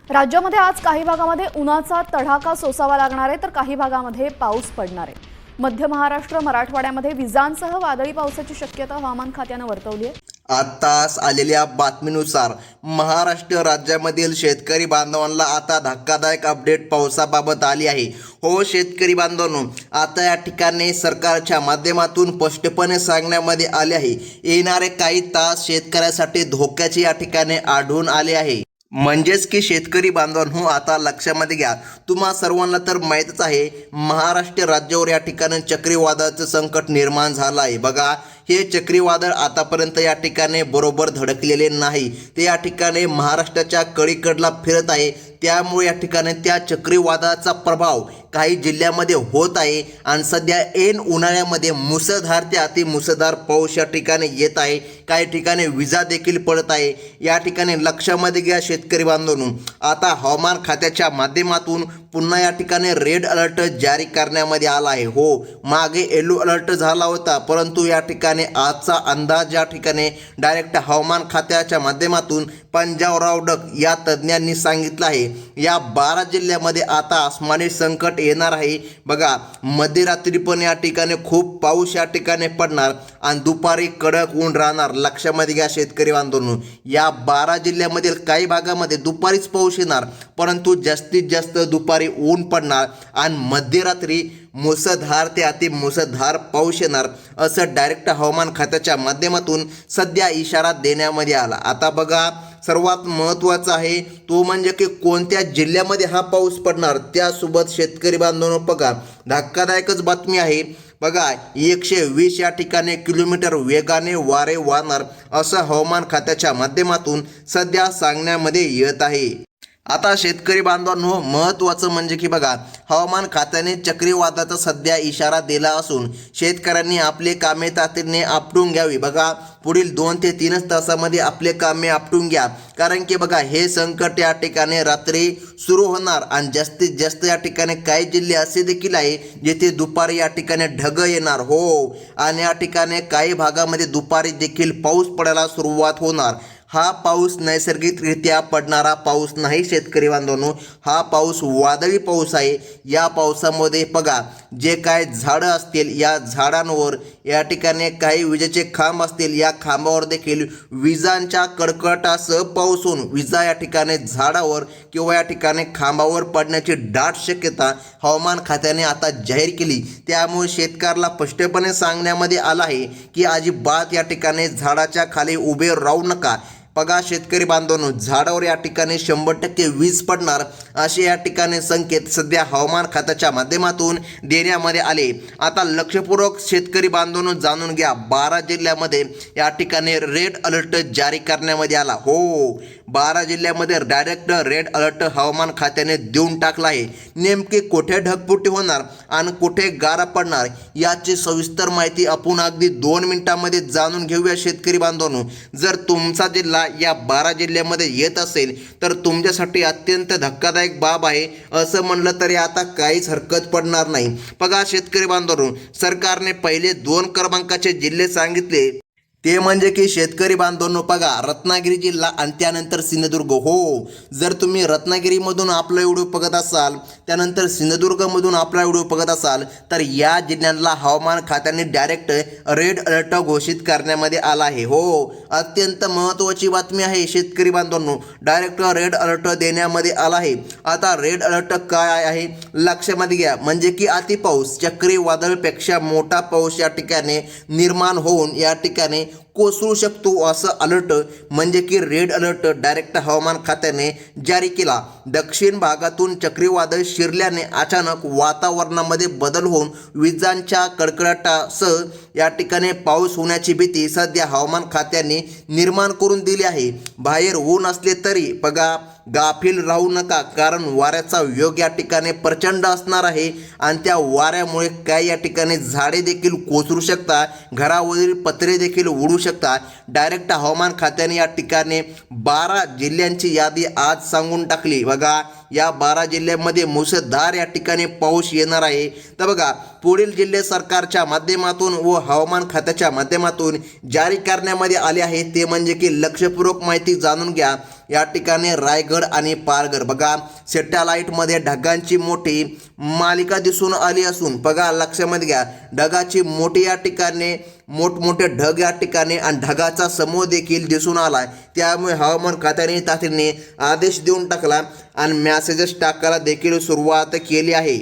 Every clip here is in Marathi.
राज्यामध्ये आज काही भागामध्ये उन्हाचा तडाखा सोसावा लागणार आहे तर काही भागामध्ये पाऊस पडणार आहे। मध्य महाराष्ट्र मराठवाड्यामध्ये विजांसह वादळी पावसाची शक्यता हवामान खात्याने वर्तवली आहे। आताच आलेल्या बातमीनुसार महाराष्ट्र राज्यामधील शेतकरी बांधवांना आता धक्कादायक अपडेट पावसाबाबत आली आहे। हो शेतकरी बांधवांनो, आता या ठिकाणी सरकारच्या माध्यमातून स्पष्टपणे सांगण्यामध्ये आले आहे, येणारे काही तास शेतकऱ्यासाठी धोक्याचे या ठिकाणी आढळून आले आहे। म्हणजेच की शेतकरी बांधवांनो, आता लक्षामध्ये घ्या, तुम्हा सर्वांना तर माहीतच आहे, महाराष्ट्र राज्यावर या ठिकाणी चक्रीवादळाचं संकट निर्माण झालं आहे। बघा, हे चक्रीवादळ आतापर्यंत या ठिकाणी बरोबर धडकलेले नाही, ते या ठिकाणी महाराष्ट्राच्या कडेकडला फिरत आहे। त्यामुळे या ठिकाणी त्या चक्रीवादळाचा प्रभाव काही जिल्ह्यामध्ये होत आहे आणि सध्या ऐन उन्हाळ्यामध्ये मुसळधार ते अतिमुसळधार पाऊस या ठिकाणी येत आहे। काही ठिकाणी विजा देखील पडत आहे। या ठिकाणी लक्षामध्ये घ्या शेतकरी बांधवांनो, आता हवामान खात्याच्या माध्यमातून पुन्हा या ठिकाणी रेड अलर्ट जारी करण्यामध्ये आला आहे। हो, मागे येलो अलर्ट झाला होता, परंतु या ठिकाणी आजचा अंदाज या ठिकाणी डायरेक्ट हवामान खात्याच्या माध्यमातून पंजाबराव डक या तज्ज्ञांनी सांगितलं आहे, या 12 जिल्ह्यामध्ये आता आसमानी संकट येणार आहे। बघा, मध्यरात्री पण या ठिकाणी खूप पाऊस या ठिकाणी पडणार आणि दुपारी कडक ऊन राहणार। लक्षामध्ये घ्या शेतकरी बांधवांनो, या 12 जिल्ह्यामधील काही भागामध्ये दुपारीच पाऊस येणार, परंतु जास्तीत जास्त दुपारी ऊन पडणार आणि मध्यरात्री मुसळधार ते अतिमुसळधार पाऊस येणार, असं डायरेक्ट हवामान खात्याच्या माध्यमातून सध्या इशारा देण्यामध्ये आला। आता बघा, सर्वात महत्त्वाचं आहे तो म्हणजे की कोणत्या जिल्ह्यामध्ये हा पाऊस पडणार, त्यासोबत शेतकरी बांधवांनो बघा, धक्कादायकच बातमी आहे। बघा, 120 या ठिकाणी किलोमीटर वेगाने वारे वाहणार, असं हवामान खात्याच्या माध्यमातून सध्या सांगण्यामध्ये येत आहे। आता शेतकरी बांधवांनो, महत्त्वाचं म्हणजे की बघा, हवामान खात्याने चक्रीवादळाचा सध्या इशारा दिला असून शेतकऱ्यांनी आपले कामे तातडीने आपटून घ्यावी। बघा, पुढील 2 ते 3 तासामध्ये आपले कामे आपटून घ्या, कारण की बघा, हे संकट या ठिकाणी रात्री सुरू होणार आणि जास्तीत जास्त या ठिकाणी काही जिल्हे असे देखील आहे जिथे दुपारी या ठिकाणी ढग येणार। हो, आणि या ठिकाणी काही भागामध्ये दुपारी देखील पाऊस पडायला सुरुवात होणार। हा पाऊस नैसर्गिकरित्या पडणारा पाऊस नाही शेतकरी बांधवांनो, हा पाऊस वादळी पाऊस आहे। या पावसामध्ये बघा, जे काय झाडं असतील या झाडांवर या ठिकाणी काही विजेचे खांब असतील, या खांबावर देखील विजांच्या कडकडाटासह पाऊस होऊन विजा या ठिकाणी झाडावर किंवा या ठिकाणी खांबावर पडण्याची दाट शक्यता हवामान खात्याने आता जाहीर केली। त्यामुळे शेतकऱ्याला स्पष्टपणे सांगण्यामध्ये आलं आहे की अजिबात या ठिकाणी झाडाच्या खाली उभे राहू नका। बघा शेतकरी बांधवांनो, झाडावर या ठिकाणी 100% वीज पडणार, असे या ठिकाणी संकेत सध्या हवामान खात्याच्या माध्यमातून देण्यामध्ये आले। आता लक्षपूर्वक शेतकरी बांधवांनो जाणून घ्या, 12 जिल्ह्यामध्ये या ठिकाणी रेड अलर्ट जारी करण्यामध्ये आला। हो, 12 जिल्ह्यामध्ये डायरेक्ट रेड अलर्ट हवामान खात्याने देऊन टाकला आहे। नेमके कुठे ढगफुटी होणार आणि कुठे गारा पडणार याची सविस्तर माहिती आपण अगदी 2 मिनिटांमध्ये जाणून घेऊया शेतकरी बांधवांनो। जर तुमचा जिल्हा या 12 जिल्ह्यामध्ये येत असेल तर तुमच्यासाठी अत्यंत धक्कादायक बाब आहे, असं म्हणलं तरी आता काहीच हरकत पडणार नाही। बघा शेतकरी बांधवांनो, सरकारने पहिले 2 क्रमांकाचे जिल्हे सांगितले, ते म्हणजे की शेतकरी बांधवांनो बघा, रत्नागिरी जिल्हा आणि त्यानंतर सिंधुदुर्ग। हो, जर तुम्ही रत्नागिरीमधून आपला व्हिडिओ बघत असाल, त्यानंतर सिंधुदुर्गमधून आपला व्हिडिओ बघत असाल, तर या जिल्ह्यांना हवामान खात्याने डायरेक्ट रेड अलर्ट घोषित करण्यामध्ये आला आहे। हो, अत्यंत महत्त्वाची बातमी आहे शेतकरी बांधवांनो, डायरेक्ट रेड अलर्ट देण्यामध्ये आला आहे। आता रेड अलर्ट काय आहे लक्षामध्ये घ्या, म्हणजे की अतिपाऊस, चक्रीवादळपेक्षा मोठा पाऊस या ठिकाणी निर्माण होऊन या ठिकाणी कोसळू शकतो, असं अलर्ट म्हणजे की रेड अलर्ट डायरेक्ट हवामान खात्याने जारी केला। दक्षिण भागातून चक्रीवादळ शिरल्याने अचानक वातावरणामध्ये बदल होऊन विजांच्या कडकडाटासह या ठिकाणी पाऊस होण्याची भीती सध्या हवामान खात्याने निर्माण करून दिली आहे। बाहेर ऊन असले तरी बघा, गाफील राहू नका, कारण वाऱ्याचा वेग या ठिकाणी प्रचंड असणार आहे आणि त्या वाऱ्यामुळे काही या ठिकाणी झाडे देखील कोसळू शकतात, घरावरील पत्रे देखील उडू शकतात। डायरेक्ट हवामान खात्याने या ठिकाणी 12 जिल्ह्यांची यादी आज सांगून टाकली। बघा, या 12 जिल्ह्यांमध्ये मुसळधार या ठिकाणी पाऊस येणार आहे. तर बघा पुढील जिल्हे सरकारच्या माध्यमातून व हवामान खात्याच्या माध्यमातून जारी करण्यामध्ये आले आहे ते म्हणजे की लक्षपूर्वक माहिती जाणून घ्या. या ठिकाणी रायगड आणि पालघर बघा सॅटेलाइटमध्ये ढगांची मोठी मालिका दिसून आली असून बघा लक्षामध्ये घ्या ढगाची मोठी या ठिकाणी मोठमोठे ढग या ठिकाणी आणि ढगाचा समूह देखील दिसून आला. त्यामुळे हवामान खात्याने तातडीने आदेश देऊन टाकला आणि मेसेजेस टाकायला देखील सुरुवात केली आहे.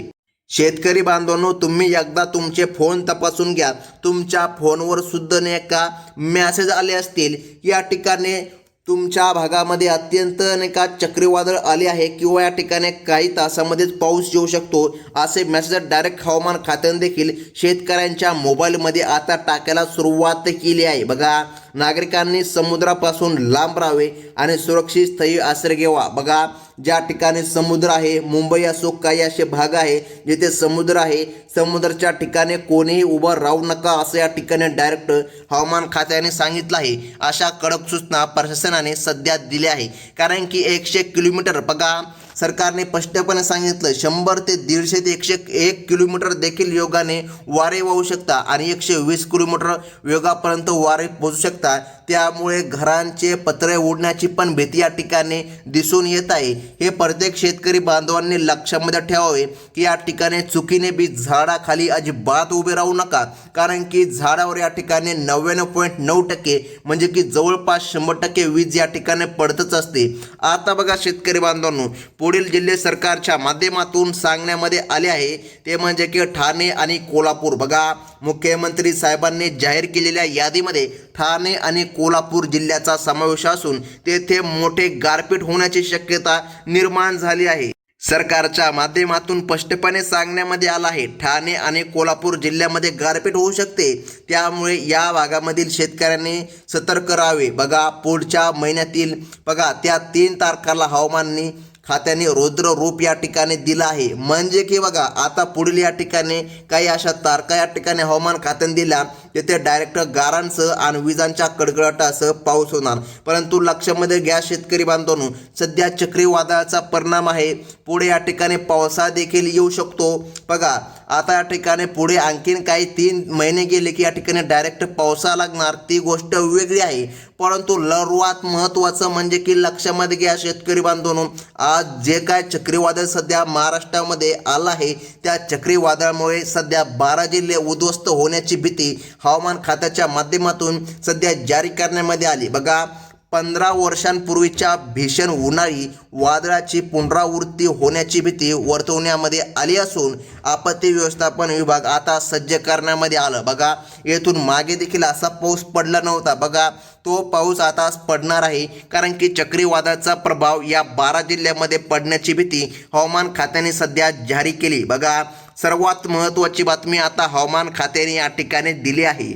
शेतकरी बांधवांनो तुम्ही एकदा तुमचे फोन तपासून घ्या. तुमच्या फोनवर सुद्धा नाही का मेसेज आले असतील या ठिकाणी तुमच्या भागामध्ये अत्यंत नाही का चक्रीवादळ आले आहे किंवा या ठिकाणी काही तासामध्येच पाऊस येऊ शकतो असे मेसेज डायरेक्ट हवामान खात्याने देखील शेतकऱ्यांच्या मोबाईलमध्ये आता टाकायला सुरुवात केली आहे. बघा नागरिकांनी समुद्रापासून लांब राहावे आणि सुरक्षित स्थळी आश्रय घ्यावा. बघा ज्या ठिकाणी समुद्र आहे मुंबई असो काही असे भाग आहे जिथे समुद्र आहे समुद्राच्या ठिकाणी कोणीही उभं राहू नका असं या ठिकाणी डायरेक्ट हवामान खात्याने सांगितलं आहे. अशा कडक सूचना प्रशासनाने सध्या दिल्या आहे. कारण की 100 किलोमीटर बघा सरकारने स्पष्टपणे सांगितलं 100 ते 150 ते 101 किलोमीटर देखील योगाने वारे वाहू शकता आणि 120 किलोमीटर वेगापर्यंत वारे पोहोचू शकता. त्यामुळे घरांचे पत्रे उडण्याची पण भीती या ठिकाणी दिसून येत आहे. हे प्रत्येक शेतकरी बांधवांनी लक्षामध्ये ठेवावे की या ठिकाणी चुकीने बी झाडाखाली अजिबात उभे राहू नका. कारण की झाडावर या ठिकाणी 99.9% म्हणजे की जवळपास 100% वीज या ठिकाणी पडतच असते. आता बघा शेतकरी बांधवांनो पुढील जिल्हे सरकारच्या माध्यमातून सांगण्यामध्ये आले आहे ते म्हणजे की ठाणे आणि कोल्हापूर. बघा मुख्यमंत्री साहेबांनी जाहीर केलेल्या यादीमध्ये ठाणे आणि कोल्हापूर जिल्ह्याचा समावेश असून तेथे मोठे गारपीट होण्याची शक्यता निर्माण झाली आहे. सरकारच्या माध्यमातून स्पष्टपणे सांगण्यामध्ये आलं आहे ठाणे आणि कोल्हापूर जिल्ह्यामध्ये गारपीट होऊ शकते. त्यामुळे या भागामधील शेतकऱ्यांनी सतर्क राहावे. बघा पुढच्या महिन्यातील बघा त्या 3 तारखेला हवामाननी खात्याने रौद्र रूप या ठिकाणी दिलं आहे. म्हणजे की बघा आता पुढील या ठिकाणी काही अशा तारखा या ठिकाणी हवामान खात्याने दिल्या तिथे डायरेक्ट गारांसह आणि विजांच्या कडकडाटासह पाऊस होणार. परंतु लक्षामध्ये घ्या शेतकरी बांधवांनो सध्या चक्रीवादळाचा परिणाम आहे. पुढे या ठिकाणी पावसा देखील येऊ शकतो. बघा आता या ठिकाणी पुढे आणखीन काही 3 महिने गेले की या ठिकाणी डायरेक्ट पावसा लागणार ती गोष्ट वेगळी आहे. परंतु सर्वात महत्त्वाचं म्हणजे की लक्षामध्ये घ्या शेतकरी बांधवांनो आज जे काय चक्रीवादळ सध्या महाराष्ट्रामध्ये आलं आहे त्या चक्रीवादळामुळे सध्या 12 जिल्हे उद्ध्वस्त होण्याची भीती हवामान खात्याच्या माध्यमातून सध्या जारी करण्यामध्ये आली. बघा 15 वर्षांपूर्वीच्या भीषण उन्हाळी वादळाची पुनरावृत्ती होण्याची भीती वर्तवण्यामध्ये आली असून आपत्ती व्यवस्थापन विभाग आता सज्ज करण्यामध्ये आलं. बघा येथून मागे देखील असा पाऊस पडला नव्हता. बघा तो पाऊस आता पडणार आहे कारण की चक्रीवादळाचा प्रभाव या 12 जिल्ह्यामध्ये पडण्याची भीती हवामान खात्याने सध्या जारी केली. बघा सर्वात महत्त्वाची बातमी आता हवामान खात्याने या ठिकाणी दिली आहे.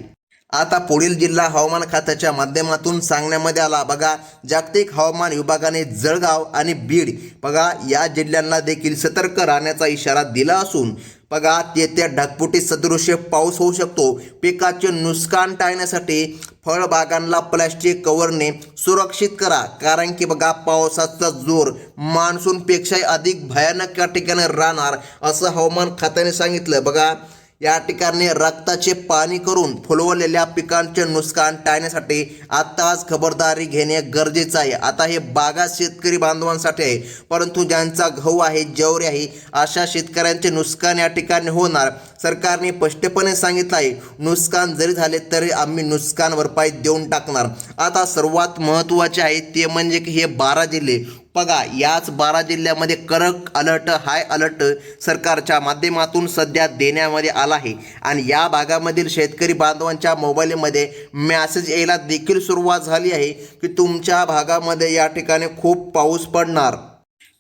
आता पुढील जिल्हा हवामान खात्याच्या माध्यमातून सांगण्यामध्ये आला. बघा जागतिक हवामान विभागाने जळगाव आणि बीड बघा या जिल्ह्यांना देखील सतर्क राहण्याचा इशारा दिला असून बघा तेथे ढगफुटी सदृश्य पाऊस होऊ शकतो. पिकाचे नुकसान टाळण्यासाठी फळबागांना प्लॅस्टिक कव्हरने सुरक्षित करा. कारण की बघा पावसाचा जोर मान्सूनपेक्षाही अधिक भयानक या ठिकाणी राहणार असं हवामान खात्याने सांगितलं. बघा या ठिकाणी रक्ताचे पाणी करून फुलवलेल्या पिकांचे नुकसान टाळण्यासाठी आताच खबरदारी घेणे गरजेचं आहे. आता हे बागायत शेतकरी बांधवांसाठी आहे. परंतु ज्यांचा गहू आहे ज्वारी आहे अशा शेतकऱ्यांचे नुकसान या ठिकाणी होणार. सरकारने स्पष्टपणे सांगितलं आहे नुकसान जरी झाले तरी आम्ही नुकसान भरपाई देऊन टाकणार. आता सर्वात महत्त्वाचे आहे ते म्हणजे की हे 12 जिल्हे बघा याच 12 जिल्ह्यामध्ये कडक अलर्ट हाय अलर्ट सरकारच्या माध्यमातून सध्या देण्यामध्ये आला आहे. आणि या भागामधील शेतकरी बांधवांच्या मोबाईलमध्ये मेसेज यायला देखील सुरुवात झाली आहे की तुमच्या भागामध्ये या ठिकाणी खूप पाऊस पडणार.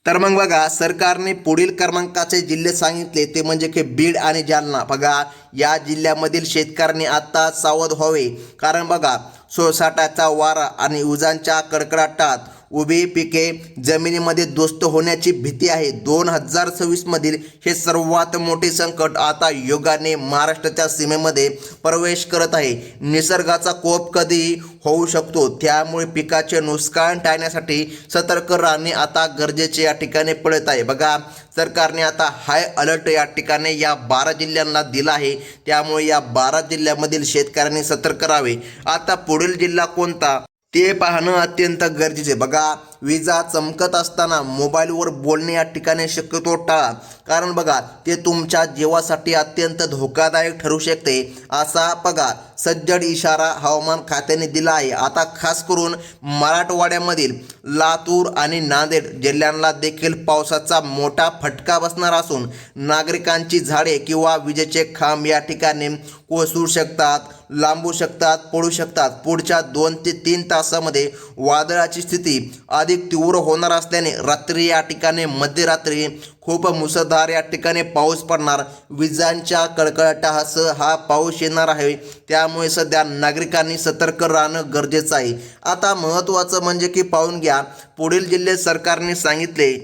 तर मग बघा सरकारने पुढील क्रमांकाचे जिल्हे सांगितले ते म्हणजे की बीड आणि जालना. बघा या जिल्ह्यामधील शेतकऱ्यांनी आता सावध व्हावे. कारण बघा सोसाट्याचा वारा आणि विजांच्या कडकडाटात उभी पिके जमिनीमध्ये दोस्त होण्याची भीती आहे. 2026 मधील हे सर्वात मोठे संकट आता योगाने महाराष्ट्राच्या सीमेमध्ये प्रवेश करत आहे. निसर्गाचा कोप कधीही होऊ शकतो, त्यामुळे पिकाचे नुकसान टाळण्यासाठी सतर्क राहणे आता गरजेचे या ठिकाणी पडत आहे. बघा, सरकारने आता हाय अलर्ट या ठिकाणी या 12 जिल्ह्यांना दिला आहे. त्यामुळे या 12 जिल्ह्यामधील शेतकऱ्यांनी सतर्क राहावे. आता पुढील जिल्हा कोणता ते पाहणं अत्यंत गरजेचे. बघा, विजा चमकत असताना मोबाईलवर बोलणे या ठिकाणी शक्यतो टाळा, कारण बघा ते तुमच्या जीवासाठी अत्यंत धोकादायक ठरू शकते, असा बघा सज्जड इशारा हवामान खात्याने दिला आहे. आता खास करून मराठवाड्यामधील लातूर आणि नांदेड जिल्ह्यांना देखील पावसाचा मोठा फटका बसणार असून नागरिकांची झाडे किंवा विजेचे खांब या ठिकाणी कोसळू शकतात, लांबू शकतात, पडू शकतात. पुढच्या 2 ते 3 तासामध्ये वादळाची स्थिती अधिक तीव्र होणार असल्याने रात्री या ठिकाणी मध्यरात्री खूप मुसळधार या ठिकाणी पाऊस पडणार. विजांच्या कडकडाटासह हा पाऊस येणार आहे. त्यामुळे सध्या नागरिकांनी सतर्क राहणं गरजेचं आहे. आता महत्त्वाचं म्हणजे की पाहून घ्या, पुढील जिल्हे सरकारने सांगितले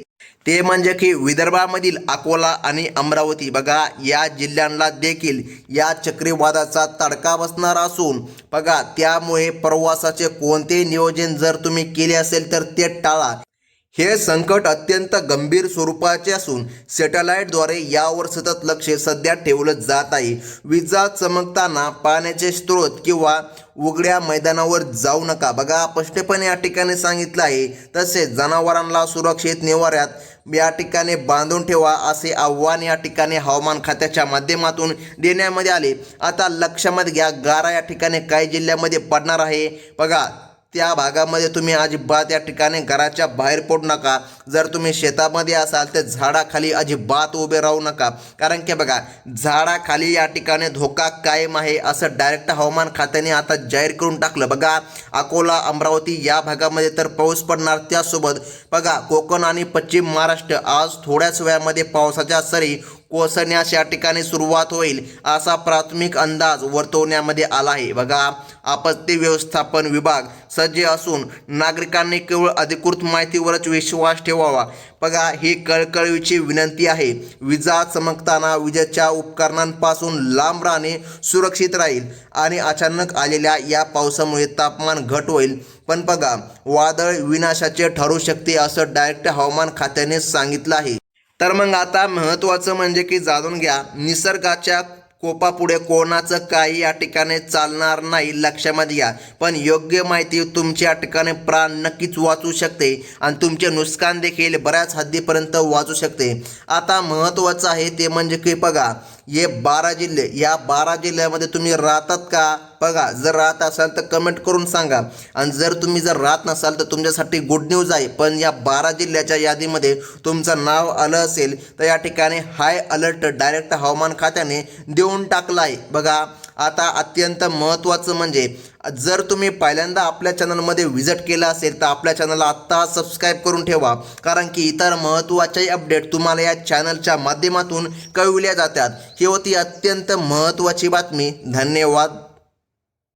ते म्हणजे की विदर्भामधील अकोला आणि अमरावती. बघा, या जिल्ह्यांना देखील या चक्रीवादळाचा तडका बसणार असून बघा त्यामुळे प्रवासाचे कोणते नियोजन जर तुम्ही केले असेल तर ते टाळा. हे संकट अत्यंत गंभीर स्वरूपाचे असून सॅटेलाईटद्वारे यावर सतत लक्ष सध्या ठेवलं जात आहे. विजा चमकताना पाण्याचे स्रोत किंवा उघड्या मैदानावर जाऊ नका. बघा, स्पष्टपणे या ठिकाणी सांगितलं आहे. तसेच जनावरांना सुरक्षित निवाऱ्यात या ठिकाणी बांधून ठेवा, असे आव्हान या ठिकाणी हवामान खात्याच्या माध्यमातून देण्यामध्ये आले. आता लक्षामध्ये घ्या, गारा या ठिकाणी काही जिल्ह्यामध्ये पडणार आहे. बघा, त्या भागामध्ये तुम्ही अजिबात या ठिकाणी घराच्या बाहेर पडू नका. जर तुम्ही शेतामध्ये असाल तर झाडाखाली अजिबात उभे राहू नका, कारण की बघा झाडाखाली या ठिकाणी धोका कायम आहे, असं डायरेक्ट हवामान खात्याने आता जाहीर करून टाकलं. बघा, अकोला अमरावती या भागामध्ये तर पाऊस पडणार. त्यासोबत बघा कोकण आणि पश्चिम महाराष्ट्र आज थोड्याच वेळामध्ये पावसाच्या सरी कोसळण्यास या ठिकाणी सुरुवात होईल, असा प्राथमिक अंदाज वर्तवण्यामध्ये आला आहे. बघा, आपत्ती व्यवस्थापन विभाग सज्ज असून नागरिकांनी केवळ अधिकृत माहितीवरच विश्वास ठेवावा. बघा, ही कळकळीची विनंती आहे. विजा चमकताना विजेच्या उपकरणांपासून लांब राहणे सुरक्षित राहील आणि अचानक आलेल्या या पावसामुळे तापमान घट होईल. पण बघा, वादळ विनाशाचे ठरू शकते, असं डायरेक्ट हवामान खात्याने सांगितलं आहे. तर मग आता महत्त्वाचं म्हणजे की जाणून घ्या, निसर्गाच्या कोपापुढे कोणाचं काही या ठिकाणी चालणार नाही, लक्षामध्ये घ्या. पण योग्य माहिती तुमच्या या ठिकाणी प्राण नक्कीच वाचू शकते आणि तुमचे नुकसान देखील बऱ्याच हद्दीपर्यंत वाचू शकते. आता महत्त्वाचं आहे ते म्हणजे की बघा, हे 12 जिल्हे, या 12 जिल्ह्यामध्ये तुम्ही राहतात का? बघा, जर राहत असाल तर कमेंट करून सांगा, आणि जर तुम्ही राहत नसाल तर तुमच्यासाठी गुड न्यूज आहे. पण या 12 जिल्ह्याच्या यादीमध्ये तुमचं नाव आलं असेल तर या ठिकाणी हाय अलर्ट डायरेक्ट हवामान खात्याने देऊन टाकलं आहे. बघा, आता अत्यंत महत्त्वाचं म्हणजे जर तुम्ही पहिल्यांदा आपल्या चॅनलमध्ये व्हिजिट केलं असेल तर आपल्या चॅनलला आत्ता सबस्क्राईब करून ठेवा, कारण की इतर महत्त्वाचे अपडेट तुम्हाला या चॅनलच्या माध्यमातून कळविल्या जातात. ही होती अत्यंत महत्त्वाची बातमी. धन्यवाद.